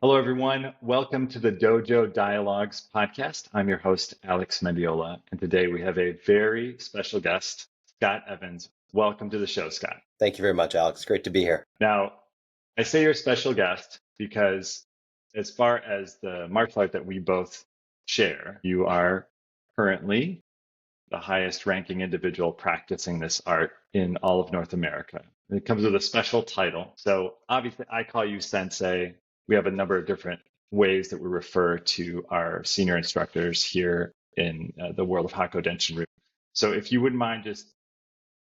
Hello, everyone. Welcome to the Dojo Dialogues podcast. I'm your host, Alex Mendiola, and today we have a very special guest, Scott Evans. Welcome to the show, Scott. Thank you very much, Alex. Great to be here. Now, I say you're a special guest because, as far as the martial art that we both share, you are currently the highest ranking individual practicing this art in all of North America. It comes with a special title. So obviously, I call you sensei. We have a number of different ways that we refer to our senior instructors here in the world of Hakko Denshin Ryu. So if you wouldn't mind just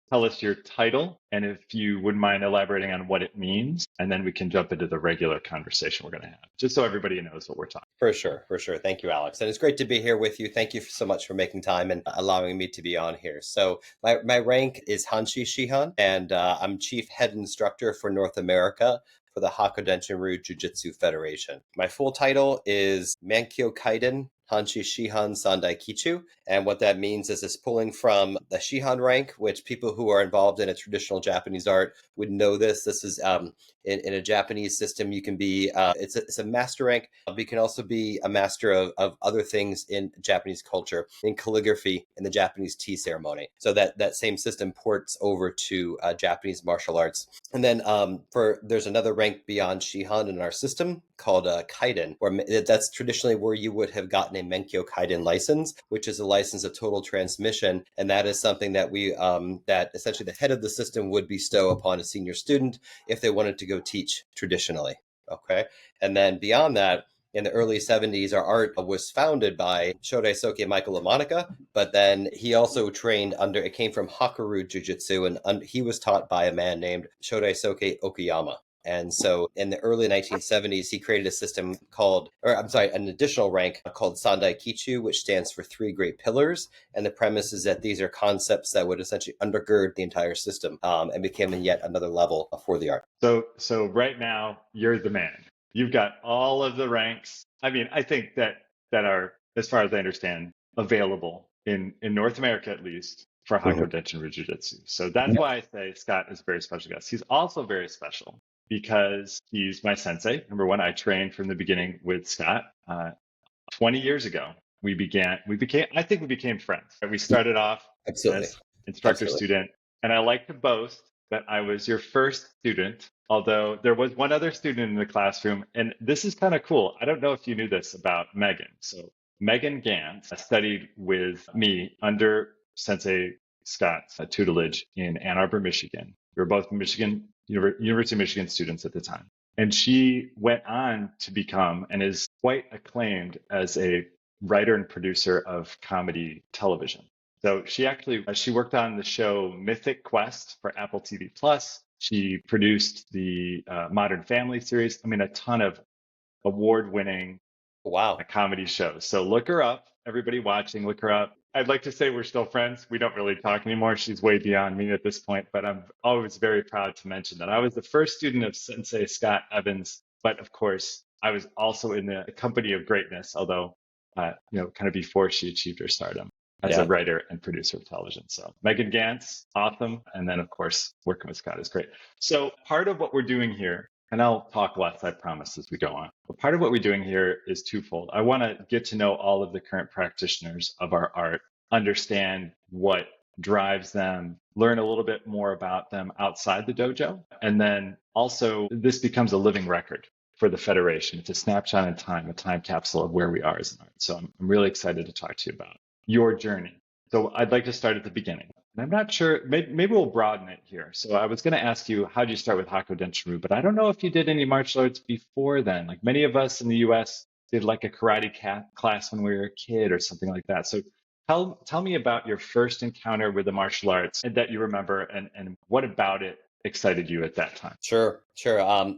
tell us your title and if you wouldn't mind elaborating on what it means, and then we can jump into the regular conversation we're going to have, just so everybody knows what we're talking. For sure. Thank you, Alex. And it's great to be here with you. Thank you so much for making time and allowing me to be on here. So my rank is Hanshi Shihan, and I'm Chief Head Instructor for North America for the Hakko Denshin Ryu Jujutsu Federation. My full title is Mankyo Kaiden Hanshi Shihan Sandai Kichu. And what that means is it's pulling from the Shihan rank, which people who are involved in a traditional Japanese art would know this. This is in a Japanese system, you can be, it's a master rank, but you can also be a master of other things in Japanese culture, in calligraphy, in the Japanese tea ceremony. So that same system ports over to Japanese martial arts. And then there's another rank beyond Shihan in our system called Kaiden, where that's traditionally where you would have gotten a Menkyo Kaiden license, which is a license of total transmission. And that is something that that essentially the head of the system would bestow upon a senior student if they wanted to go teach traditionally. Okay. And then beyond that, in the early 70s, our art was founded by Shodai Soke Michael Lamonica, but then he also trained it came from Hakoru Jujutsu, and he was taught by a man named Shodai Soke Okuyama. And so in the early 1970s, he created a system an additional rank called Sandai Kichu, which stands for Three Great Pillars. And the premise is that these are concepts that would essentially undergird the entire system and became yet another level for the art. So right now, you're the man. You've got all of the ranks. I mean, I think that are, as far as I understand, available in North America at least for Hakko Denshin Ryu Jujutsu. So that's why I say Scott is a very special guest. He's also very special because he's my sensei. Number one, I trained from the beginning with Scott 20 years ago. I think we became friends. We started off as instructor-student, and I like to boast that I was your first student, although there was one other student in the classroom, and this is kind of cool. I don't know if you knew this about Megan. So Megan Gantz studied with me under Sensei Scott's tutelage in Ann Arbor, Michigan. We were both University of Michigan students at the time. And she went on to become and is quite acclaimed as a writer and producer of comedy television. So she worked on the show Mythic Quest for Apple TV Plus. She produced the Modern Family series. I mean, a ton of award-winning comedy shows. So look her up. Everybody watching, look her up. I'd like to say we're still friends. We don't really talk anymore. She's way beyond me at this point, but I'm always very proud to mention that I was the first student of Sensei Scott Evans, but of course, I was also in the company of greatness, although, kind of before she achieved her stardom as a writer and producer of television. So Megan Gantz, awesome. And then, of course, working with Scott is great. So part of what we're doing here, and I'll talk less, I promise, as we go on. But part of what we're doing here is twofold. I want to get to know all of the current practitioners of our art, understand what drives them, learn a little bit more about them outside the dojo. And then also, this becomes a living record for the Federation. It's a snapshot in time, a time capsule of where we are as an art. So I'm really excited to talk to you about your journey. So I'd like to start at the beginning. And I'm not sure, maybe we'll broaden it here. So I was going to ask you, how did you start with Hakko Denshin Ryu? But I don't know if you did any martial arts before then. Like many of us in the US did like a karate class when we were a kid or something like that. So tell me about your first encounter with the martial arts that you remember, and what about it excited you at that time? Sure.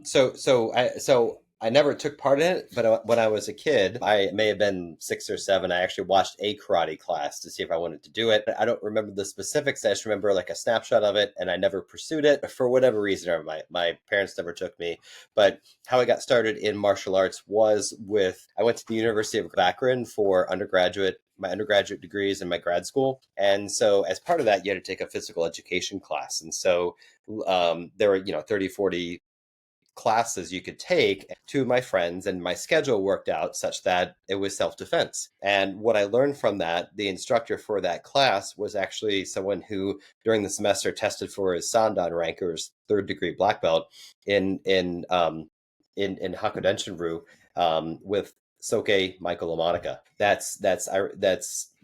So I never took part in it, but when I was a kid, I may have been 6 or 7. I actually watched a karate class to see if I wanted to do it. I don't remember the specifics. I just remember like a snapshot of it, and I never pursued it for whatever reason. Or my parents never took me. But how I got started in martial arts was I went to the University of Akron for my undergraduate degrees and my grad school. And so as part of that, you had to take a physical education class. And so there were, 30, 40 classes you could take. Two of my friends and my schedule worked out such that it was self-defense. And what I learned from that, the instructor for that class was actually someone who during the semester tested for his Sandan rank, or his third degree black belt in Hakko Denshin Ryu, with Soke Michael Lamonica. That's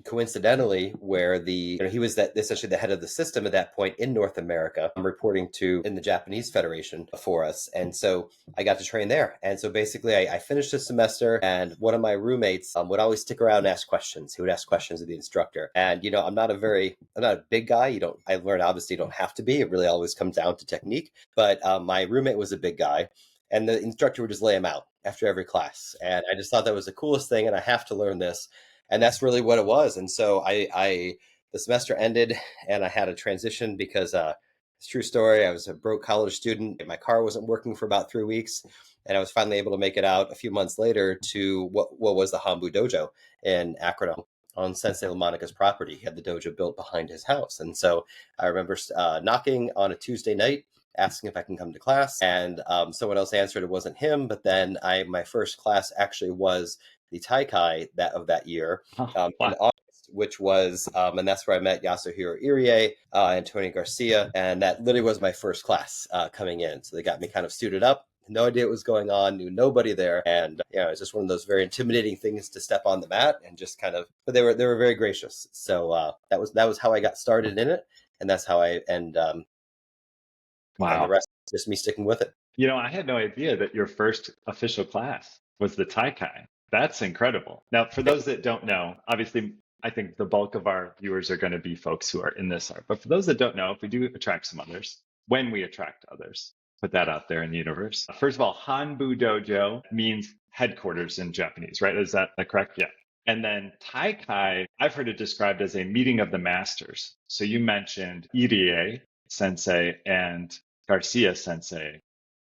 coincidentally where he was essentially the head of the system at that point in North America, reporting to in the Japanese Federation for us, and so I got to train there. And so basically, I finished the semester, and one of my roommates would always stick around and ask questions. He would ask questions of the instructor, and I'm not a big guy. I learned obviously you don't have to be. It really always comes down to technique. But my roommate was a big guy. And the instructor would just lay him out after every class. And I just thought that was the coolest thing. And I have to learn this. And that's really what it was. And so the semester ended and I had a transition because it's a true story. I was a broke college student. My car wasn't working for about 3 weeks. And I was finally able to make it out a few months later to what was the Hambu Dojo in Akron on Sensei Lamonica's property. He had the dojo built behind his house. And so I remember knocking on a Tuesday night, asking if I can come to class, and someone else answered it wasn't him. But then my first class actually was the Taikai of that year in August, which was and that's where I met Yasuhiro Irie, Antonio Garcia, and that literally was my first class coming in. So they got me kind of suited up. No idea what was going on, knew nobody there, and it was just one of those very intimidating things to step on the mat and just kind of. But they were very gracious. So that was how I got started in it, and that's how I Wow. And the rest is just me sticking with it. I had no idea that your first official class was the Taikai. That's incredible. Now, for those that don't know, obviously, I think the bulk of our viewers are going to be folks who are in this art. But for those that don't know, if we do attract some others, when we attract others, put that out there in the universe. First of all, Hanbu Dojo means headquarters in Japanese, right? Is that correct? Yeah. And then Taikai, I've heard it described as a meeting of the masters. So you mentioned Irie Sensei and Garcia Sensei.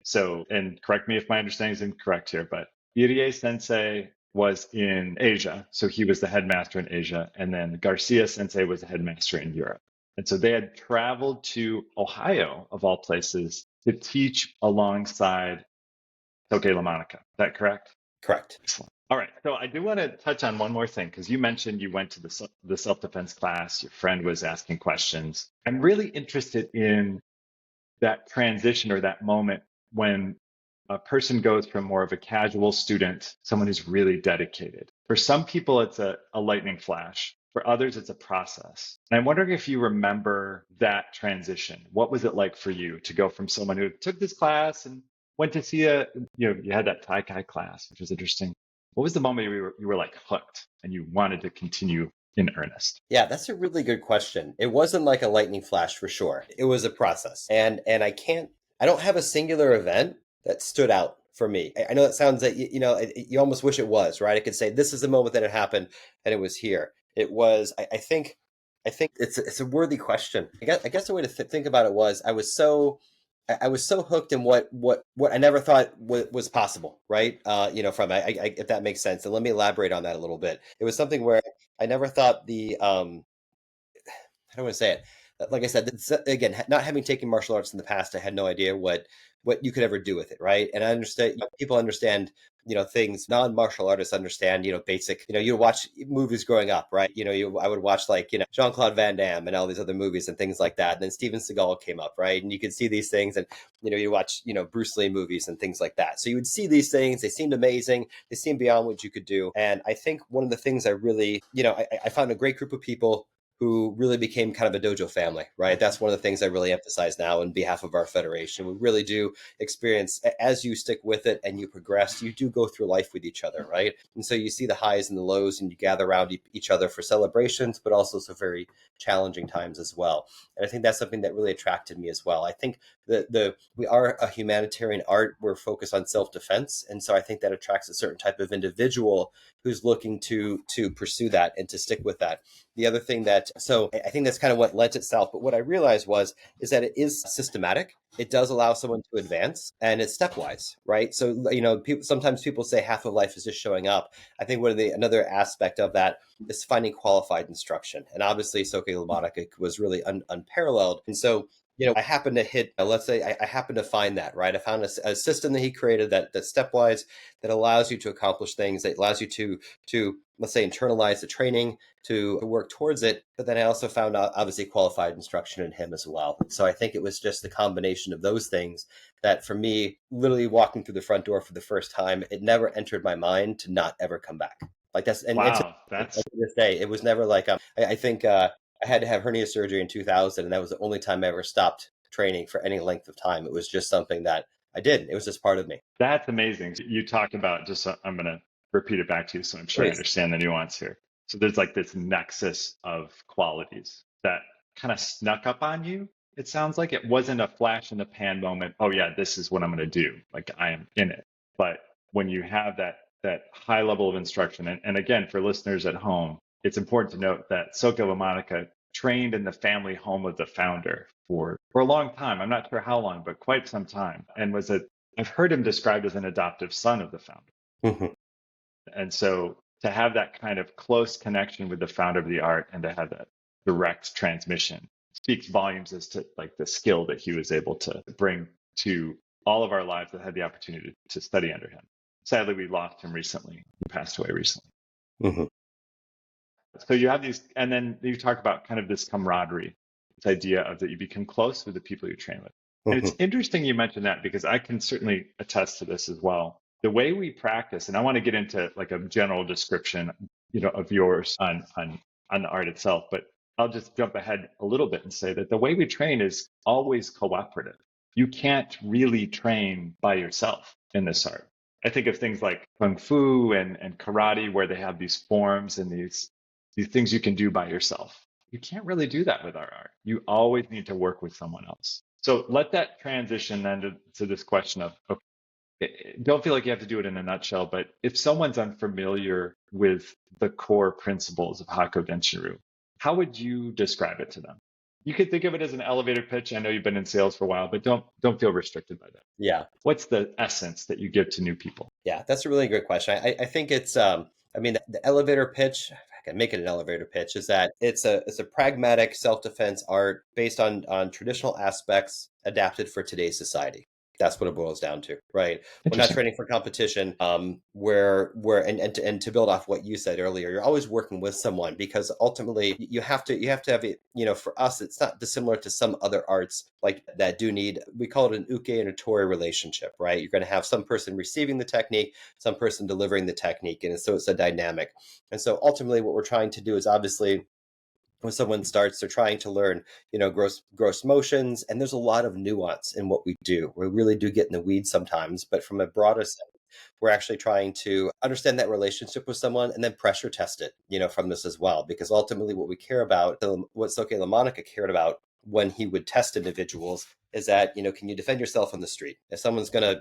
So, and correct me if my understanding is incorrect here, but Irie Sensei was in Asia. So he was the headmaster in Asia. And then Garcia Sensei was the headmaster in Europe. And so they had traveled to Ohio, of all places, to teach alongside Soke Lamonica. Is that correct? Correct. Excellent. All right. So I do want to touch on one more thing, because you mentioned you went to the self-defense class. Your friend was asking questions. I'm really interested in that transition or that moment when a person goes from more of a casual student, someone who's really dedicated. For some people, it's a lightning flash. For others, it's a process. And I'm wondering if you remember that transition. What was it like for you to go from someone who took this class and went to see you had that Taikai class, which was interesting. What was the moment you were like hooked and you wanted to continue in earnest? Yeah, that's a really good question. It wasn't like a lightning flash for sure. It was a process. And I don't have a singular event that stood out for me. I know that sounds like, you almost wish it was, right? I could say this is the moment that it happened and it was here. It was, I think it's a worthy question. I guess the way to think about it was I was so hooked in what I never thought was possible, right? If that makes sense. And let me elaborate on that a little bit. It was something where I never thought how do I want to say it? Like I said, again, not having taken martial arts in the past, I had no idea what you could ever do with it, right? And I understand people understand things non-martial artists understand, basic, you watch movies growing up, right? I would watch Jean-Claude Van Damme and all these other movies and things like that. And then Steven Seagal came up, right? And you could see these things and, you watch, Bruce Lee movies and things like that. So you would see these things, they seemed amazing. They seemed beyond what you could do. And I think one of the things I really, I found a great group of people who really became kind of a dojo family, right? That's one of the things I really emphasize now on behalf of our federation. We really do experience, as you stick with it and you progress, you do go through life with each other, right? And so you see the highs and the lows and you gather around each other for celebrations, but also some very challenging times as well. And I think that's something that really attracted me as well. I think we are a humanitarian art. We're focused on self-defense. And so I think that attracts a certain type of individual who's looking to pursue that and to stick with that. The other thing so I think that's kind of what lent itself. But what I realized is that it is systematic. It does allow someone to advance and it's stepwise, right? So, sometimes people say half of life is just showing up. I think another aspect of that is finding qualified instruction. And obviously Soke Lamonica was really unparalleled. And so I happen to hit, let's say I happen to find that, right? I found a system that he created that stepwise, that allows you to accomplish things, that allows you to let's say internalize the training, to work towards it. But then I also found out obviously qualified instruction in him as well. So I think it was just the combination of those things that, for me, literally walking through the front door for the first time, it never entered my mind to not ever come back. Like that's and to Wow, that's this day, it was never like I think I had to have hernia surgery in 2000, and that was the only time I ever stopped training for any length of time. It was just something that I did. It was just part of me. that's amazing. You talked about just I'm going to repeat it back to you so I'm sure I Please. understand the nuance here. So there's like this nexus of qualities that kind of snuck up on you. It sounds like it wasn't a flash in the pan moment. Oh yeah, this is what I'm going to do. Like I am in it. But when you have that high level of instruction, and again for listeners at home, it's important to note that Soka Lamonica trained in the family home of the founder for a long time. I'm not sure how long, but quite some time, and was a I've heard him described as an adoptive son of the founder. Mhm. And so to have that kind of close connection with the founder of the art and to have that direct transmission speaks volumes as to like the skill that he was able to bring to all of our lives that had the opportunity to study under him. Sadly, we lost him recently. He passed away recently. Mhm. So you have these, and then you talk about kind of this camaraderie, this idea of that you become close with the people you train with. And it's Mhm. interesting you mentioned that because I can certainly attest to this as well. The way we practice, and I want to get into like a general description, of yours on the art itself, but I'll just jump ahead a little bit and say that the way we train is always cooperative. You can't really train by yourself in this art. I think of things like kung fu and karate, where they have these forms and these things you can do by yourself. You can't really do that with our art. You always need to work with someone else. So let that transition then to this question of, okay, don't feel like you have to do it in a nutshell, but if someone's unfamiliar with the core principles of Hakko Denshin Ryu, how would you describe it to them? You could think of it as an elevator pitch. I know you've been in sales for a while, but don't feel restricted by that. Yeah. What's the essence that you give to new people? Yeah. That's a really good question. I think it's I mean the elevator pitch, if I can make it an elevator pitch, is that it's a pragmatic self-defense art based on traditional aspects adapted for today's society. That's what it boils down to, right? We're not Interesting. training for competition. Where and to build off what you said earlier, you're always working with someone because ultimately you have to have it. For us, it's not dissimilar to some other arts like that do need. We call it an uke and a tori relationship, right? You're going to have some person receiving the technique, some person delivering the technique, and so it's a dynamic. And so ultimately, what we're trying to do is obviously when someone starts, they're trying to learn, gross motions, and there's a lot of nuance in what we do. We really do get in the weeds sometimes, but from a broader sense, we're actually trying to understand that relationship with someone and then pressure test it, from this as well. Because ultimately, what we care about, what Soke LaMonica cared about when he would test individuals, is that can you defend yourself on the street? If someone's gonna,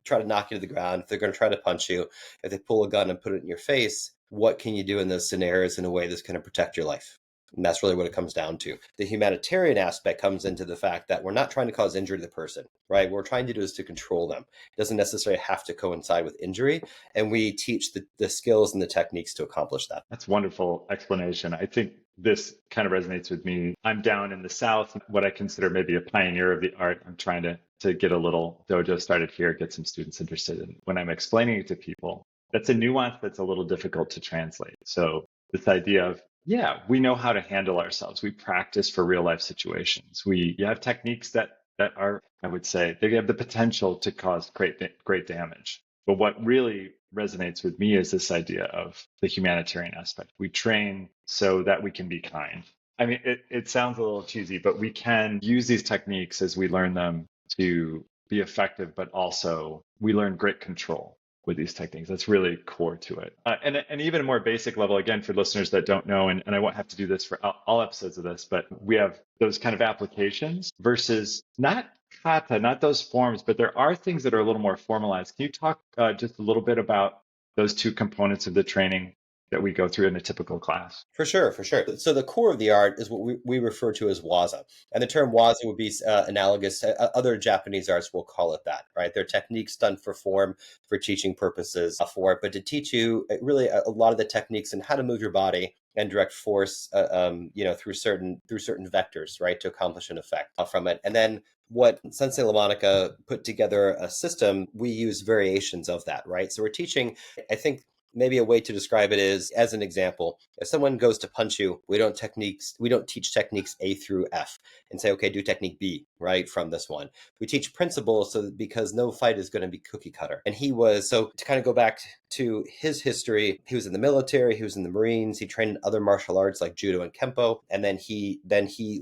try to knock you to the ground, if they're going to try to punch you, if they pull a gun and put it in your face, what can you do in those scenarios in a way that's going to protect your life? And that's really what it comes down to. The humanitarian aspect comes into the fact that we're not trying to cause injury to the person, right? What we're trying to do is to control them. It doesn't necessarily have to coincide with injury. And we teach the skills and the techniques to accomplish that. That's wonderful explanation. I think this kind of resonates with me. I'm down in the South, what I consider maybe a pioneer of the art. I'm trying to get a little dojo started here, get some students interested in. When I'm explaining it to people, that's a nuance that's a little difficult to translate. So this idea of, yeah, we know how to handle ourselves. We practice for real life situations. We have techniques that are, I would say, they have the potential to cause great damage. But what really resonates with me is this idea of the humanitarian aspect. We train so that we can be kind. I mean, it sounds a little cheesy, but we can use these techniques as we learn them to be effective, but also we learn great control with these techniques. That's really core to it. And even a more basic level, again, for listeners that don't know, and I won't have to do this for all episodes of this, but we have those kind of applications versus not kata, not those forms, but there are things that are a little more formalized. Can you talk just a little bit about those two components of the training that we go through in a typical class? For sure, for sure. So the core of the art is what we refer to as waza. And the term waza would be analogous to other Japanese arts, we'll call it that, right? They're techniques done for form, for teaching purposes for it, but to teach you really a lot of the techniques and how to move your body and direct force, through certain vectors, right, to accomplish an effect from it. And then what Sensei LaMonica put together a system, we use variations of that, right? So we're teaching, I think maybe a way to describe it is, as an example, if someone goes to punch you, we don't teach techniques A through F and say, okay, do technique B, right, from this one. We teach principles, so that, because no fight is going to be cookie cutter. And so to kind of go back to his history, he was in the military, he was in the Marines, he trained in other martial arts like judo and kempo, and then he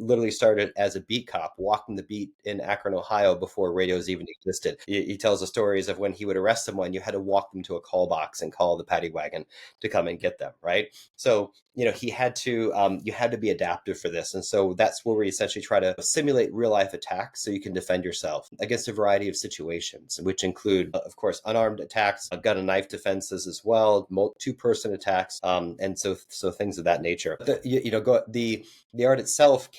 literally started as a beat cop, walking the beat in Akron, Ohio, before radios even existed. He tells the stories of when he would arrest someone, you had to walk them to a call box and call the paddy wagon to come and get them, right? So he had to you had to be adaptive for this. And so that's where we essentially try to simulate real life attacks so you can defend yourself against a variety of situations, which include, of course, unarmed attacks, gun and knife defenses as well, two-person attacks, and so things of that nature. The art itself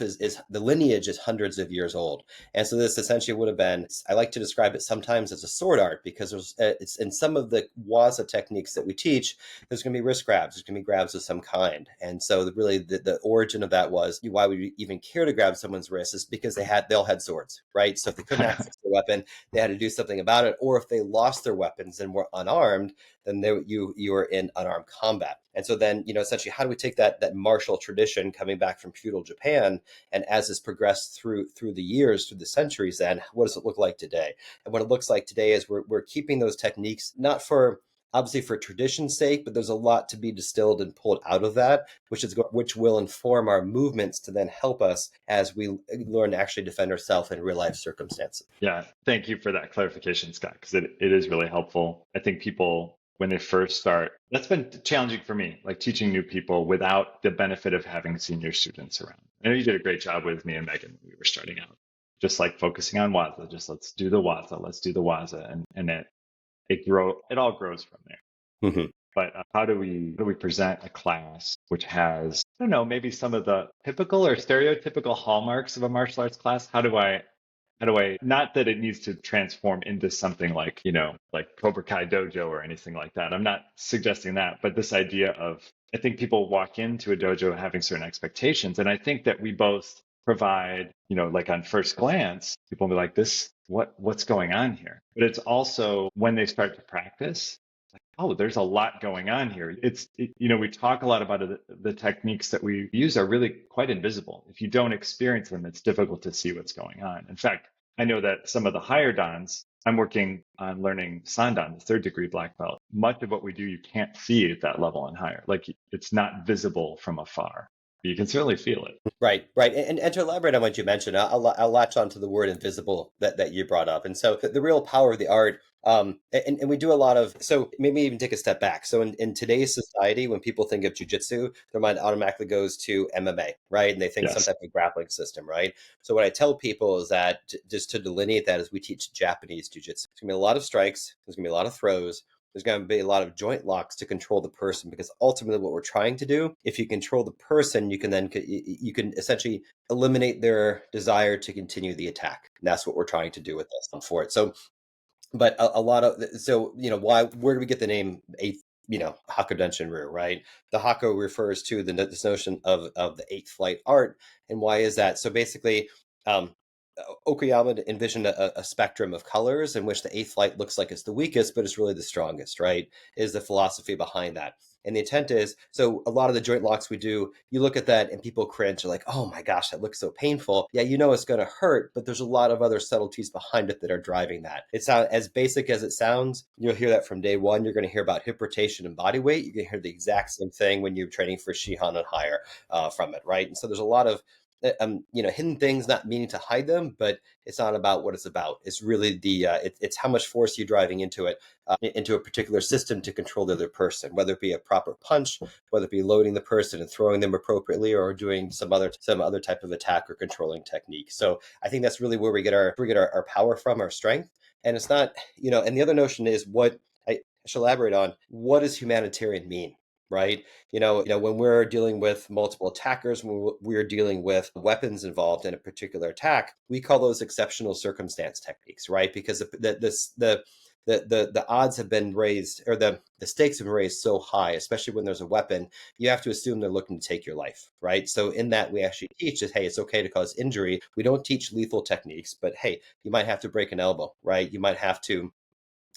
is the lineage is hundreds of years old. And so this essentially would have been, I like to describe it sometimes as a sword art, because it's in some of the waza techniques that we teach, there's going to be wrist grabs, there's going to be grabs of some kind. And so the origin of that was, why would you even care to grab someone's wrist, is because they all had swords, right? So if they couldn't access their weapon, they had to do something about it. Or if they lost their weapons and were unarmed, then you were in unarmed combat. And so then, essentially, how do we take that martial tradition coming back from feudal Japan, and as it's progressed through the years, through the centuries, then what does it look like today? And what it looks like today is we're keeping those techniques, not for, obviously, for tradition's sake, but there's a lot to be distilled and pulled out of that, which will inform our movements to then help us as we learn to actually defend ourselves in real life circumstances. Yeah, thank you for that clarification, Scott, because it is really helpful. I think people, when they first start, that's been challenging for me, like teaching new people without the benefit of having senior students around. I know you did a great job with me and Megan when we were starting out, just like focusing on waza, just let's do the waza, and it all grows from there. Mm-hmm. But how do we present a class which has, I don't know, maybe some of the typical or stereotypical hallmarks of a martial arts class? How do I, not that it needs to transform into something like, like Cobra Kai Dojo or anything like that. I'm not suggesting that, but this idea of, I think people walk into a dojo having certain expectations. And I think that we both provide, like on first glance, people will be like, what's going on here? But it's also when they start to practice, oh, there's a lot going on here. We talk a lot about it. The techniques that we use are really quite invisible. If you don't experience them, it's difficult to see what's going on. In fact, I know that some of the higher dans, I'm working on learning Sandan, the third degree black belt. Much of what we do, you can't see at that level and higher. Like it's not visible from afar. But you can certainly feel it. Right. And to elaborate on what you mentioned, I'll latch onto the word invisible that you brought up. And so the real power of the art, and we do a lot of, so maybe even take a step back. So in today's society, when people think of jujitsu, their mind automatically goes to MMA, right? And they think some type of grappling system, right? So what I tell people is that, just to delineate that, is we teach Japanese jujitsu. There's going to be a lot of strikes, there's going to be a lot of throws, there's going to be a lot of joint locks to control the person, because ultimately what we're trying to do, if you control the person, you can essentially eliminate their desire to continue the attack. And that's what we're trying to do with this for it. So, but where do we get the name Hakko Denshin Ryu, right? The Hakko refers to this notion of the eighth flight art. And why is that? So basically, Okayama envisioned a spectrum of colors in which the eighth light looks like it's the weakest, but it's really the strongest, right? Is the philosophy behind that. And the intent is, so a lot of the joint locks we do, you look at that and people cringe, like, oh my gosh, that looks so painful. Yeah, it's going to hurt, but there's a lot of other subtleties behind it that are driving that. It's not as basic as it sounds. You'll hear that from day one. You're going to hear about hip rotation and body weight. You're going to hear the exact same thing when you're training for Shihan and higher from it, right? And so there's a lot of hidden things, not meaning to hide them, but it's not about what it's about. It's really it's how much force you're driving into it, into a particular system to control the other person, whether it be a proper punch, whether it be loading the person and throwing them appropriately, or doing some other type of attack or controlling technique. So I think that's really where we get our power from, our strength. And it's not, and the other notion is, what I should elaborate on, what does humanitarian mean? Right. When we're dealing with multiple attackers, when we're dealing with weapons involved in a particular attack, we call those exceptional circumstance techniques, right? Because the the odds have been raised, or the stakes have been raised so high, especially when there's a weapon. You have to assume they're looking to take your life, right? So in that, we actually teach that, hey, it's okay to cause injury. We don't teach lethal techniques, but hey, you might have to break an elbow, right? You might have to,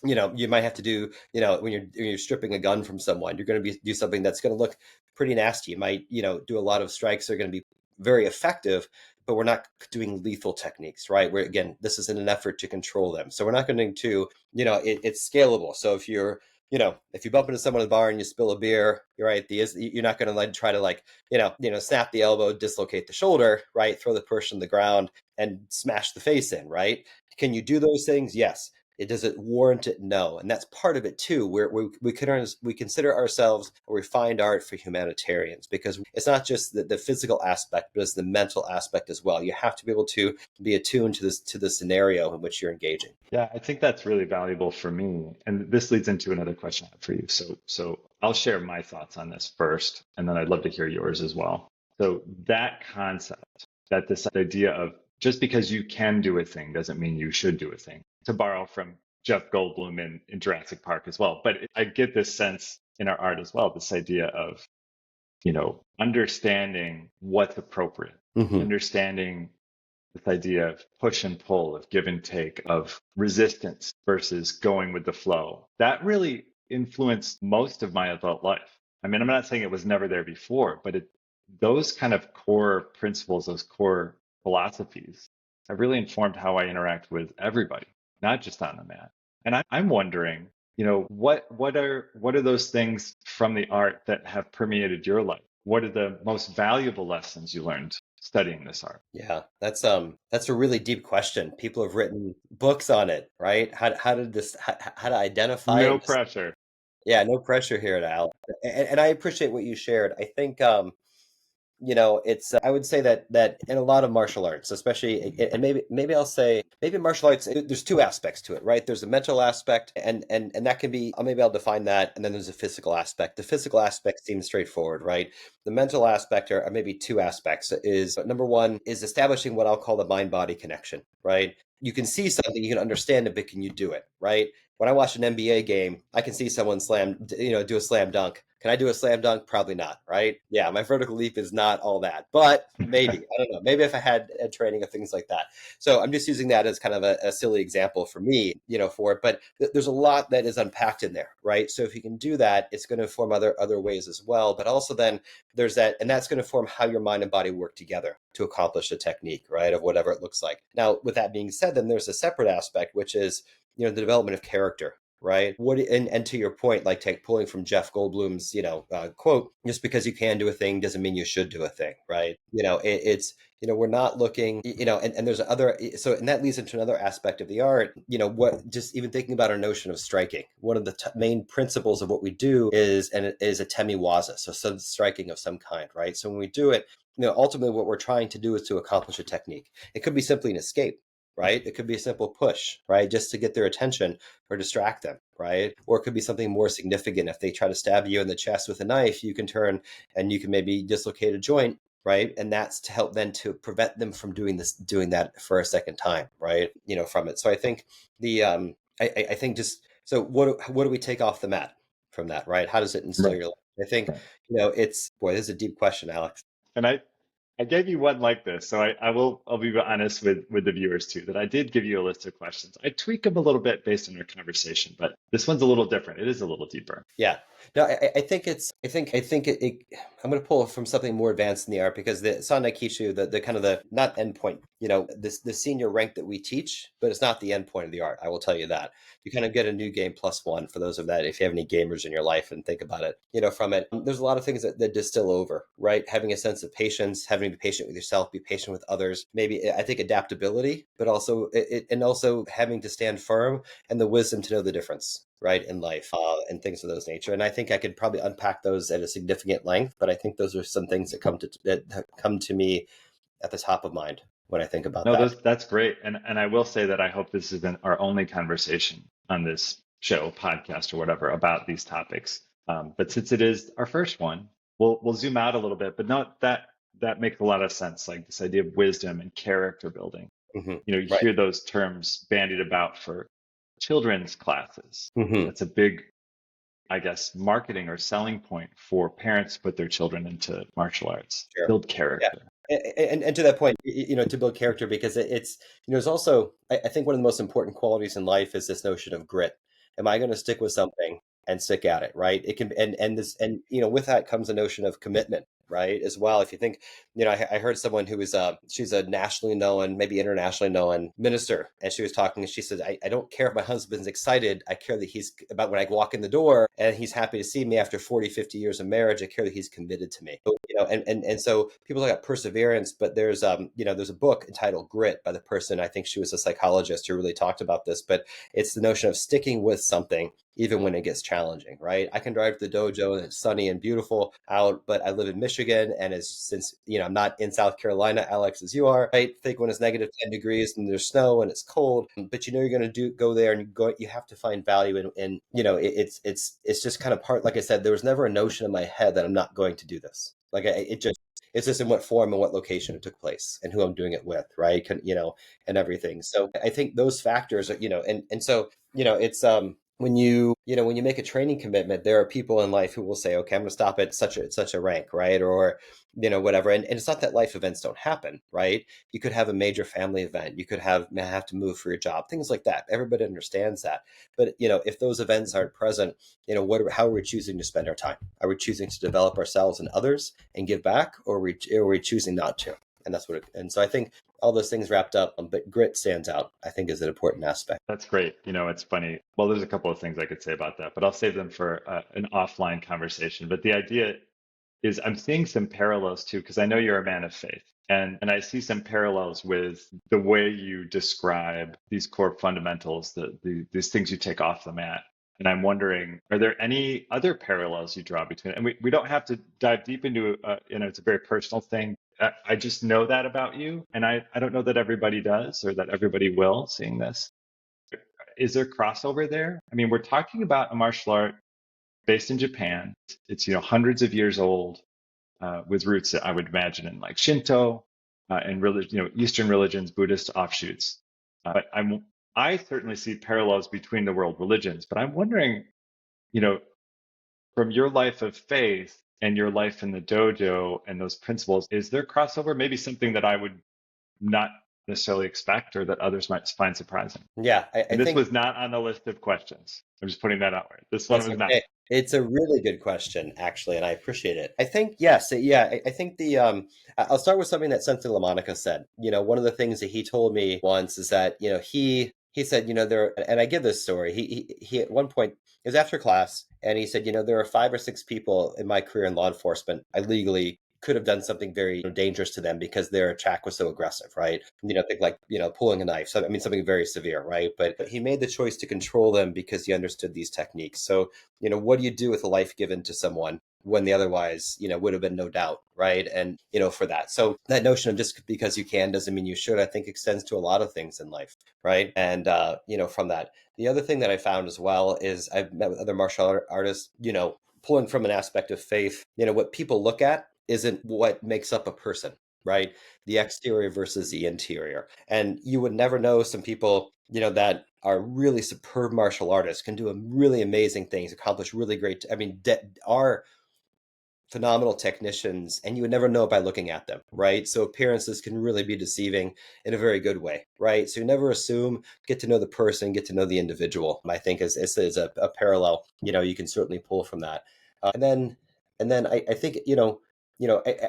you might have to do, when you're stripping a gun from someone, you're going to do something that's going to look pretty nasty. You might, do a lot of strikes that are going to be very effective, but we're not doing lethal techniques, right? Where again, this is in an effort to control them. So we're not going to, it's scalable. So if if you bump into someone in the bar and you spill a beer, you're right. You're not going to try to snap the elbow, dislocate the shoulder, right? Throw the person on the ground and smash the face in, right? Can you do those things? Yes. Does it warrant it? No. And that's part of it too, where we consider ourselves, or we find art for humanitarians, because it's not just the physical aspect, but it's the mental aspect as well. You have to be able to be attuned to the scenario in which you're engaging. Yeah, I think that's really valuable for me. And this leads into another question I have for you. So I'll share my thoughts on this first, and then I'd love to hear yours as well. So that concept, that this idea of just because you can do a thing doesn't mean you should do a thing, to borrow from Jeff Goldblum in Jurassic Park as well. But I get this sense in our art as well, this idea of, understanding what's appropriate, understanding this idea of push and pull, of give and take, of resistance versus going with the flow. That really influenced most of my adult life. I mean, I'm not saying it was never there before, but those kind of core principles, those core philosophies have really informed how I interact with everybody, not just on the mat. And I'm wondering, what are those things from the art that have permeated your life? What are the most valuable lessons you learned studying this art? Yeah, that's a really deep question. People have written books on it, right? How to identify No it. pressure. Yeah, no pressure here at Al. And I appreciate what you shared. I think it's I would say that in a lot of martial arts, especially, and maybe I'll say, maybe martial arts, there's two aspects to it, right? There's a mental aspect, and that can be, maybe I'll define that, and then there's a physical aspect. The physical aspect seems straightforward, right? The mental aspect are maybe two aspects. Is number one is establishing what I'll call the mind-body connection, right? You can see something, you can understand it, but can you do it, right? When I watch an NBA game, I can see someone do a slam dunk. Can I do a slam dunk? Probably not, right? Yeah, my vertical leap is not all that, but maybe, I don't know, maybe if I had training of things like that. So I'm just using that as kind of a silly example for me, for it. But there's a lot that is unpacked in there, right? So if you can do that, it's going to inform other ways as well. But also then there's that, and that's going to form how your mind and body work together to accomplish a technique, right? Of whatever it looks like. Now, with that being said, then there's a separate aspect, which is, the development of character, right? And to your point, like pulling from Jeff Goldblum's, quote, just because you can do a thing doesn't mean you should do a thing, right? It's we're not looking, and there's and that leads into another aspect of the art, just even thinking about our notion of striking. One of the main principles of what we do is a temiwaza, so some striking of some kind, right? So when we do it, ultimately what we're trying to do is to accomplish a technique. It could be simply an escape, right? It could be a simple push, right? Just to get their attention or distract them, right? Or it could be something more significant. If they try to stab you in the chest with a knife, you can turn and you can maybe dislocate a joint, right? And that's to help then to prevent them from doing that for a second time, right? From it. So I think I think just, so what do we take off the mat from that, right? How does it instill Right. your life? I think, Right. this is a deep question, Alex. And I gave you one like this, so I'll be honest with the viewers too, that I did give you a list of questions. I tweak them a little bit based on our conversation, but this one's a little different. It is a little deeper. Yeah. No, I think I'm going to pull from something more advanced in the art, because the Sandaikishu, the kind of the, not endpoint, the senior rank that we teach, but it's not the endpoint of the art. I will tell you that. You kind of get a new game +1 for those of that, if you have any gamers in your life and think about it, from it. There's a lot of things that distill over, right? Having a sense of patience, having to be patient with yourself, be patient with others, maybe I think adaptability, but also and also having to stand firm, and the wisdom to know the difference, right, in life, and things of those nature. And I think I could probably unpack those at a significant length, but I think those are some things that come to me at the top of mind when I think about No, that. that's great. And I will say that I hope this isn't our only conversation on this show, podcast, or whatever about these topics. But since it is our first one, we'll zoom out a little bit. But no, that makes a lot of sense. Like this idea of wisdom and character building. Mm-hmm. You Right. hear those terms bandied about for children's classes. Hmm. That's a big, I guess, marketing or selling point for parents to put their children into martial arts, Sure. build Yeah. character. And to that point, to build character, because it's, there's also, I think one of the most important qualities in life is this notion of grit. Am I going to stick with something and stick at it, right? It can, and this, and, with that comes a notion of commitment, right? As well. If you think, I heard someone who was, she's a nationally known, maybe internationally known minister. And she was talking, and she said, I don't care if my husband's excited. I care that he's about when I walk in the door and he's happy to see me after 40, 50 years of marriage. I care that he's committed to me. So, and so people talk about perseverance, but there's a book entitled Grit by the person, I think she was a psychologist who really talked about this, but it's the notion of sticking with something even when it gets challenging, right? I can drive to the dojo and it's sunny and beautiful out, but I live in Michigan, and since I'm not in South Carolina, Alex, as you are, right? Think when it's negative 10 degrees and there's snow and it's cold, but you're going to go there, and you have to find value in it's just kind of part. Like I said, there was never a notion in my head that I'm not going to do this. Like it's just in what form and what location it took place and who I'm doing it with, right? And everything. So I think those factors are, and so, it's, when you make a training commitment, there are people in life who will say, okay, I'm going to stop at such a rank, right? Or, whatever. And it's not that life events don't happen, right? You could have a major family event. You could have to move for your job, things like that. Everybody understands that. But, if those events aren't present, how are we choosing to spend our time? Are we choosing to develop ourselves and others and give back, or are we choosing not to? And that's and so I think all those things wrapped up, but grit stands out, I think, is an important aspect. That's great. It's funny. Well, there's a couple of things I could say about that, but I'll save them for an offline conversation. But the idea is I'm seeing some parallels too, because I know you're a man of faith. And I see some parallels with the way you describe these core fundamentals, these things you take off the mat. And I'm wondering, are there any other parallels you draw between it? And we don't have to dive deep into, it's a very personal thing. I just know that about you. And I don't know that everybody does or that everybody will, seeing this. Is there crossover there? I mean, we're talking about a martial art based in Japan. It's hundreds of years old, with roots, I would imagine, in like Shinto and Eastern religions, Buddhist offshoots. But I certainly see parallels between the world religions. But I'm wondering, you know, from your life of faith and your life in the dojo and those principles, is there crossover? Maybe something that I would not necessarily expect or that others might find surprising. Yeah, I And this think was not on the list of questions. I'm just putting that out there. This one that's was not. okay. It's a really good question, actually, and I appreciate it. I think, yes, yeah, I think I'll start with something that Sensei LaMonica said. One of the things that he told me once is that, he said, and I give this story. He at one point, it was after class, and he said, there are 5 or 6 people in my career in law enforcement I legally could have done something very dangerous to them because their attack was so aggressive, right? Think like, pulling a knife. So, I mean, something very severe, right? But he made the choice to control them because he understood these techniques. So, what do you do with a life given to someone when the otherwise, would have been no doubt, right? And, for that. So that notion of just because you can doesn't mean you should, I think extends to a lot of things in life, right? And, from that. The other thing that I found as well is I've met with other martial artists, pulling from an aspect of faith, what people look at isn't what makes up a person, right? The exterior versus the interior. And you would never know some people, that are really superb martial artists, can do really amazing things, accomplish really great, are phenomenal technicians, and you would never know by looking at them, right? So appearances can really be deceiving in a very good way, right? So you never assume, get to know the person, get to know the individual. I think is a parallel, you can certainly pull from that. And then I think,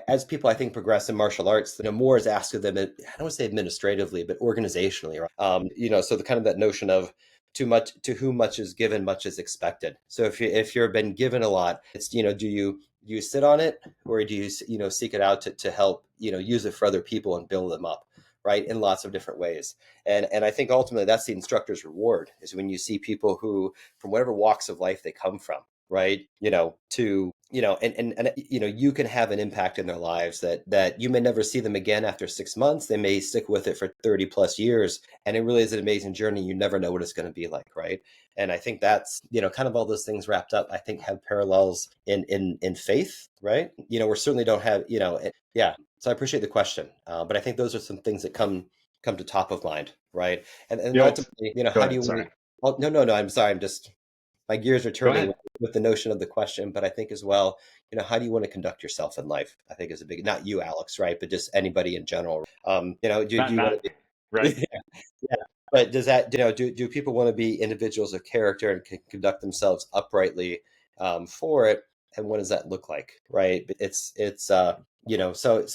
as people, I think, progress in martial arts, more is asked of them. I don't want to say administratively, but organizationally, right? So the kind of that notion of too much, to whom much is given, much is expected. So if you've been given a lot, it's, do you sit on it, or do you, seek it out to help, use it for other people and build them up, right, in lots of different ways. And I think ultimately that's the instructor's reward, is when you see people who, from whatever walks of life they come from, right, to, and you can have an impact in their lives that you may never see them again after 6 months. They may stick with it for 30 plus years. And it really is an amazing journey. You never know what it's going to be like, right? And I think that's, kind of all those things wrapped up, I think, have parallels in faith, right? We certainly don't have, yeah. So I appreciate the question. But I think those are some things that come to top of mind, right? And You know, ultimately, Go how do ahead. you, Sorry. Oh, no. I'm sorry. I'm just my gears are Go turning ahead. with the notion of the question, but I think as well, how do you want to conduct yourself in life? I think is a big, not you, Alex, right? But just anybody in general. Do you want Not to right. be, yeah. But does that, do people want to be individuals of character and can conduct themselves uprightly for it? And what does that look like, right? So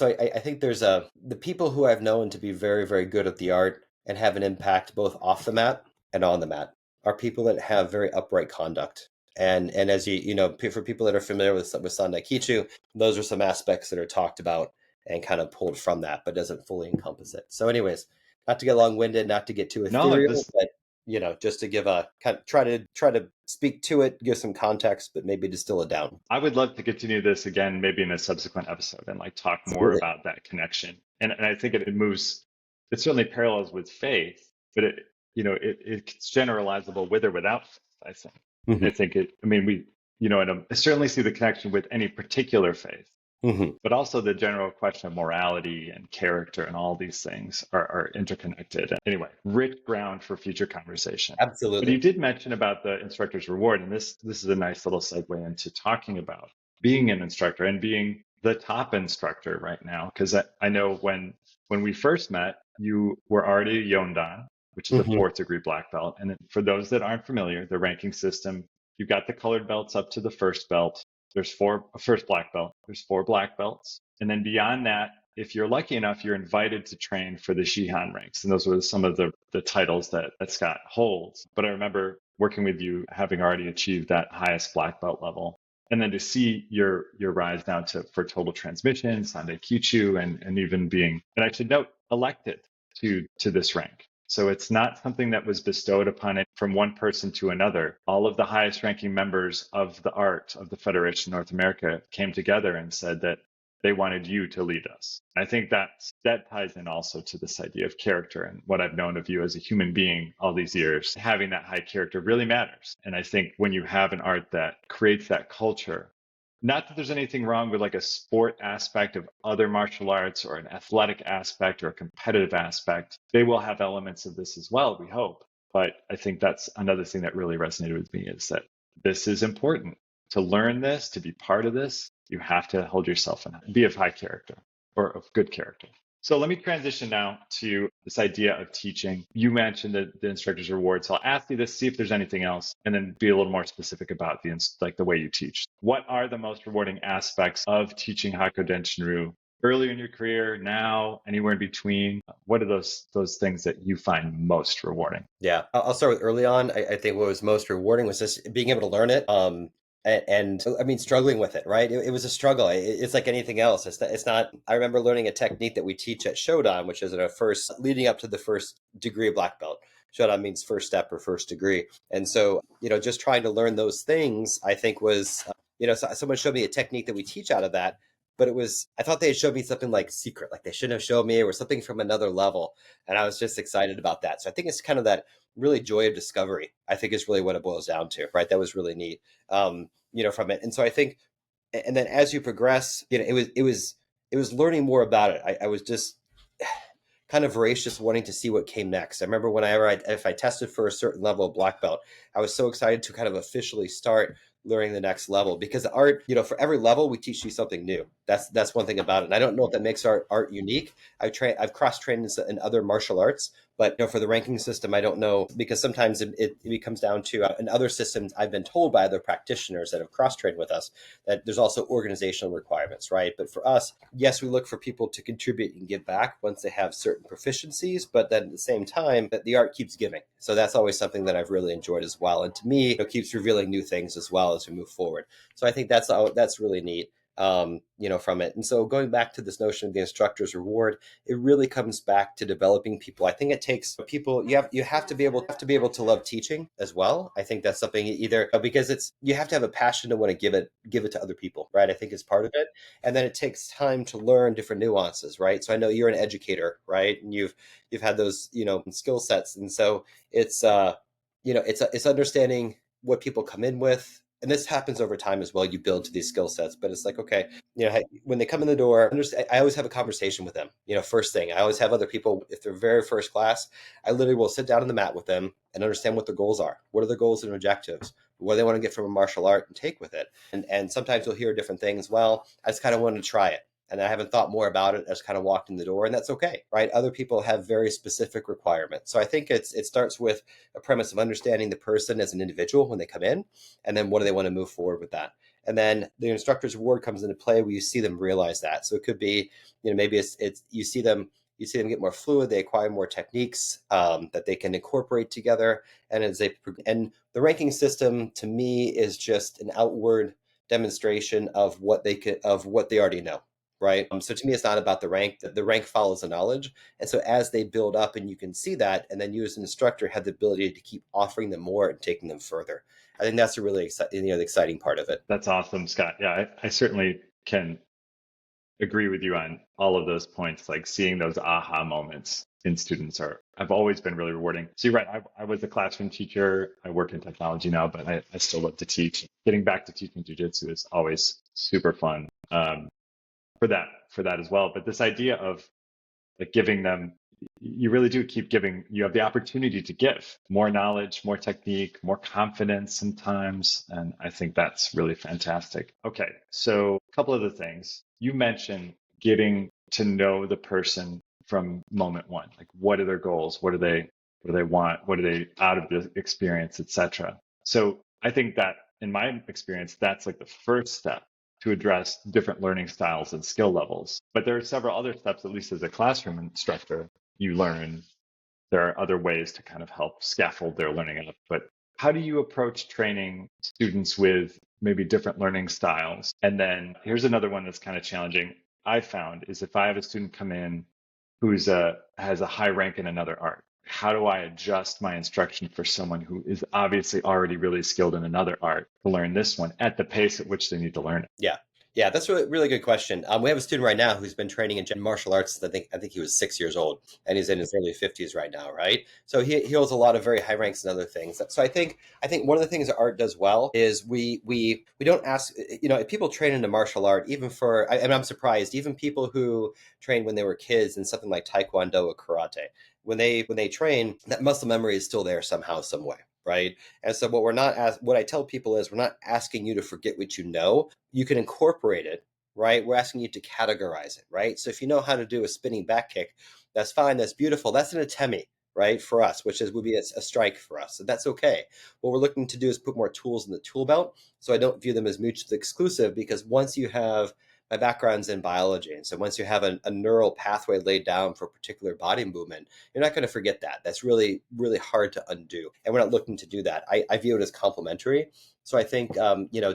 I think there's the people who I've known to be very, very good at the art and have an impact both off the mat and on the mat are people that have very upright conduct. And as for people that are familiar with Sandai Kichu, those are some aspects that are talked about and kind of pulled from that, but doesn't fully encompass it. So, anyways, not to get long-winded, not to get too No, ethereal, this but just to give a kind of try to speak to it, give some context, but maybe distill it down. I would love to continue this again, maybe in a subsequent episode, and like talk more Absolutely. about that connection. And I think it moves. It certainly parallels with faith, but it's generalizable with or without faith. I think. Hmm. I think it. I mean, and I certainly see the connection with any particular faith, Hmm. but also the general question of morality and character and all these things are interconnected. Anyway, rich ground for future conversation. But you Absolutely. did mention about the instructor's reward, and this is a nice little segue into talking about being an instructor and being the top instructor right now. Because I know when we first met, you were already a Yondan, which is a Hmm. fourth degree black belt. And for those that aren't familiar, the ranking system, you've got the colored belts up to the first belt. There's four first black belt. There's four black belts, and then beyond that, if you're lucky enough, you're invited to train for the Shihan ranks. And those were some of the titles that Scott holds. But I remember working with you having already achieved that highest black belt level. And then to see your rise down to for total transmission, Sandai Kichu, and even being, and I should note, elected to this rank. So it's not something that was bestowed upon it from one person to another. All of the highest ranking members of the art of the Federation of North America came together and said that they wanted you to lead us. I think that ties in also to this idea of character and what I've known of you as a human being all these years. Having that high character really matters. And I think when you have an art that creates that culture, not that there's anything wrong with like a sport aspect of other martial arts or an athletic aspect or a competitive aspect. They will have elements of this as well, we hope. But I think that's another thing that really resonated with me is that this is important. To learn this, to be part of this, you have to hold yourself and be of high character or of good character. So let me transition now to this idea of teaching. You mentioned the instructor's reward. So I'll ask you this, see if there's anything else, and then be a little more specific about the way you teach. What are the most rewarding aspects of teaching Hakko Denshin Ryu earlier in your career, now, anywhere in between? What are those things that you find most rewarding? Yeah, I'll start with early on. I think what was most rewarding was just being able to learn it. And I mean, struggling with it, right? It was a struggle. It's like anything else. It's not. I remember learning a technique that we teach at Shodan, which is at a first leading up to the first degree of black belt. Shodan means first step or first degree, and so just trying to learn those things, I think was someone showed me a technique that we teach out of that. But I thought they had showed me something like secret, like they shouldn't have showed me, or something from another level. And I was just excited about that. So I think it's kind of that really joy of discovery, I think is really what it boils down to, right? That was really neat, from it. And so I think, and then as you progress, it was learning more about it. I was just kind of voracious wanting to see what came next. I remember if I tested for a certain level of black belt, I was so excited to kind of officially start learning the next level because the art, for every level we teach you something new. That's one thing about it. And I don't know if that makes our art unique. I've cross trained in other martial arts, but for the ranking system, I don't know because sometimes it comes down to in other systems. I've been told by other practitioners that have cross trained with us that there's also organizational requirements, right? But for us, yes, we look for people to contribute and give back once they have certain proficiencies, but then at the same time, that the art keeps giving. So that's always something that I've really enjoyed as well. And to me, it keeps revealing new things as well as we move forward. So I think that's really neat. From it. And so going back to this notion of the instructor's reward, it really comes back to developing people. I think it takes people, you have to be able to love teaching as well. I think that's something either because you have to have a passion to want to give it to other people, right? I think it's part of it. And then it takes time to learn different nuances, right? So I know you're an educator, right? And you've had those, skill sets. And so it's understanding what people come in with, and this happens over time as well. You build to these skill sets, but it's like, okay, hey, when they come in the door, I always have a conversation with them. First thing, I always have other people, if they're very first class, I literally will sit down on the mat with them and understand what their goals are. What are their goals and objectives? What do they want to get from a martial art and take with it? And sometimes you'll hear different things. Well, I just kind of wanted to try it, and I haven't thought more about it. I just kind of walked in the door, and that's okay, right? Other people have very specific requirements. So I think it starts with a premise of understanding the person as an individual when they come in, and then what do they want to move forward with that. And then the instructor's reward comes into play where you see them realize that. So it could be, maybe it's you see them get more fluid, they acquire more techniques that they can incorporate together. And and the ranking system to me is just an outward demonstration of what they already know. Right. So to me, it's not about the rank. The rank follows the knowledge. And so as they build up, and you can see that, and then you as an instructor have the ability to keep offering them more and taking them further. I think that's a really the exciting part of it. That's awesome, Scott. Yeah, I certainly can agree with you on all of those points. Like seeing those aha moments in students have always been really rewarding. So you're right. I was a classroom teacher. I work in technology now, but I still love to teach. Getting back to teaching jujitsu is always super fun for that as well. But this idea of like giving them, you really do keep giving. You have the opportunity to give more knowledge, more technique, more confidence sometimes, and I think that's really fantastic. Okay, so a couple of the things you mentioned: getting to know the person from moment one. Like, what are their goals? What do they want? What are they out of the experience, etc. So I think that in my experience, that's like the first step to address different learning styles and skill levels. But there are several other steps, at least as a classroom instructor, you learn. There are other ways to kind of help scaffold their learning up. But how do you approach training students with maybe different learning styles? And then here's another one that's kind of challenging. I found is if I have a student come in who's has a high rank in another art, how do I adjust my instruction for someone who is obviously already really skilled in another art to learn this one at the pace at which they need to learn it? Yeah, that's a really good question. We have a student right now who's been training in martial arts. I think he was 6 years old, and he's in his early 50s right now, right? So he holds a lot of very high ranks and other things. So I think one of the things that art does well is we don't ask. If people train into martial art, even and I'm surprised, even people who trained when they were kids in something like Taekwondo or karate, when they train, that muscle memory is still there somehow, some way. Right. And so what I tell people is we're not asking you to forget what you know. You can incorporate it, right? We're asking you to categorize it, right? So if you know how to do a spinning back kick, that's fine. That's beautiful. That's an atemi, right? For us, would be a strike for us. So that's okay. What we're looking to do is put more tools in the tool belt. So I don't view them as mutually exclusive, because once you have, my background's in biology. And so once you have a neural pathway laid down for a particular body movement, you're not going to forget that. That's really, really hard to undo. And we're not looking to do that. I view it as complementary. So I think,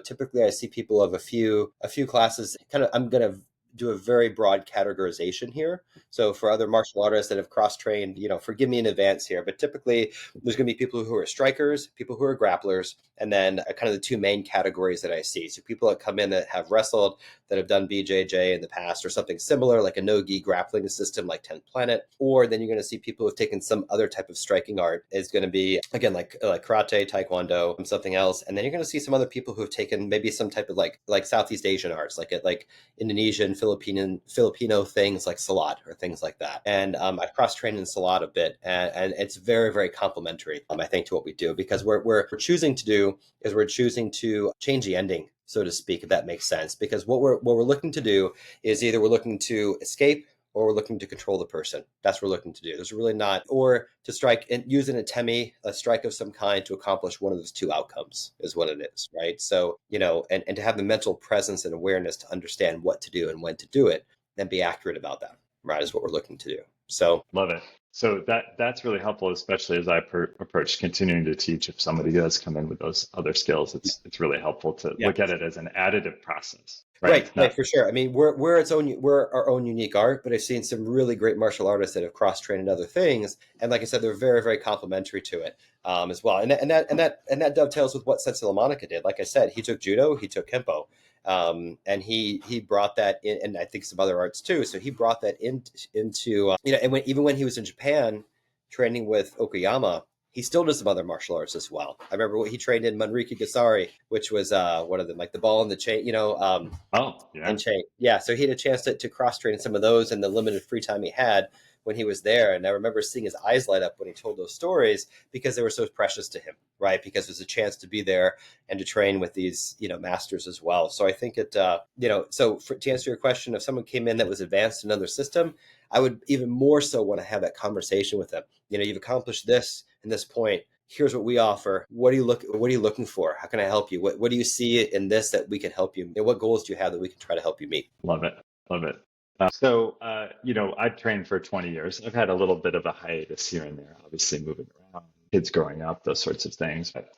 typically I see people of a few classes, I'm going to do a very broad categorization here. So for other martial artists that have cross-trained, forgive me in advance here, but typically there's going to be people who are strikers, people who are grapplers, and then kind of the two main categories that I see. So people that come in that have wrestled, that have done BJJ in the past or something similar, like a no-gi grappling system like 10th Planet, or then you're going to see people who have taken some other type of striking art. Is going to be, again, like karate, taekwondo, something else. And then you're going to see some other people who have taken maybe some type of like Southeast Asian arts, like Indonesian, Filipino things like Salat or things like that. And I've cross-trained in Salat a bit, and it's very, very complementary, I think, to what we do, because we're choosing to do is we're choosing to change the ending, so to speak, if that makes sense. Because what we're looking to do is either we're looking to escape or we're looking to control the person. That's what we're looking to do. There's really not, or to strike and use an atemi, a strike of some kind, to accomplish one of those two outcomes is what it is, right? So, and to have the mental presence and awareness to understand what to do and when to do it, and be accurate about that, right, is what we're looking to do. So Love it. So that's really helpful, especially as I approach continuing to teach. If somebody does come in with those other skills, it's really helpful to look at it as an additive process. Right, for sure. I mean, we're our own unique art, but I've seen some really great martial artists that have cross-trained in other things, and like I said, they're very, very complementary to it as well. And that dovetails with what Sensei LaMonica did. Like I said, he took judo, he took kempo, and he brought that in, and I think some other arts too. So he brought that into and even when he was in Japan training with Okayama, he still does some other martial arts as well. I remember what he trained in Manriki Gasari, which was one of them, like the ball and the chain, Oh, yeah. and chain. Yeah, so he had a chance to cross train some of those in the limited free time he had when he was there. And I remember seeing his eyes light up when he told those stories because they were so precious to him, right? Because it was a chance to be there and to train with these, masters as well. So I think to answer your question, if someone came in that was advanced in another system, I would even more so want to have that conversation with them. You've accomplished this and this point. Here's what we offer. What are you looking for? How can I help you? What do you see in this that we can help you? And what goals do you have that we can try to help you meet? Love it. Love it. I've trained for 20 years. I've had a little bit of a hiatus here and there, obviously moving around, kids growing up, those sorts of things. But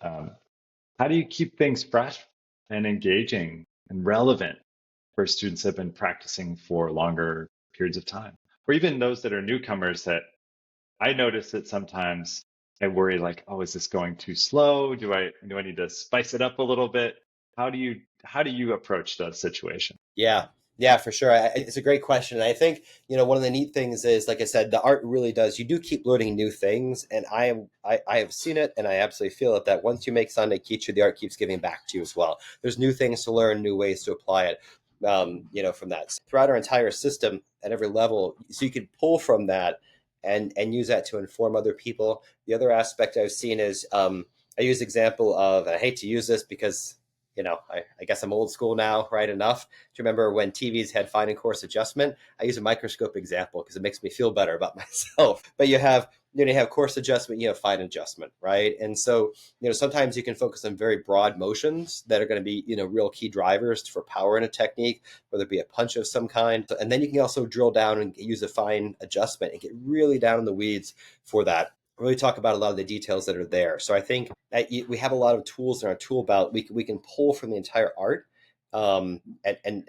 how do you keep things fresh and engaging and relevant for students that have been practicing for longer periods of time? Or even those that are newcomers that I notice that sometimes I worry like, oh, is this going too slow? Do I need to spice it up a little bit? How do you approach that situation? Yeah. Yeah, for sure. It's a great question. And I think, one of the neat things is, like I said, the art really does, you do keep learning new things. And I have seen it and I absolutely feel it that once you make Sunday Kichu, the art keeps giving back to you as well. There's new things to learn, new ways to apply it, from that. So throughout our entire system at every level. So you could pull from that and use that to inform other people. The other aspect I've seen is I use the example of, and I hate to use this because I guess I'm old school now, right? Enough. Do you remember when TVs had fine and coarse adjustment? I use a microscope example because it makes me feel better about myself. But you have coarse adjustment, you have fine adjustment, right? And so, sometimes you can focus on very broad motions that are going to be, real key drivers for power in a technique, whether it be a punch of some kind. And then you can also drill down and use a fine adjustment and get really down in the weeds for that. Really talk about a lot of the details that are there. So I think we have a lot of tools in our tool belt. We can pull from the entire art and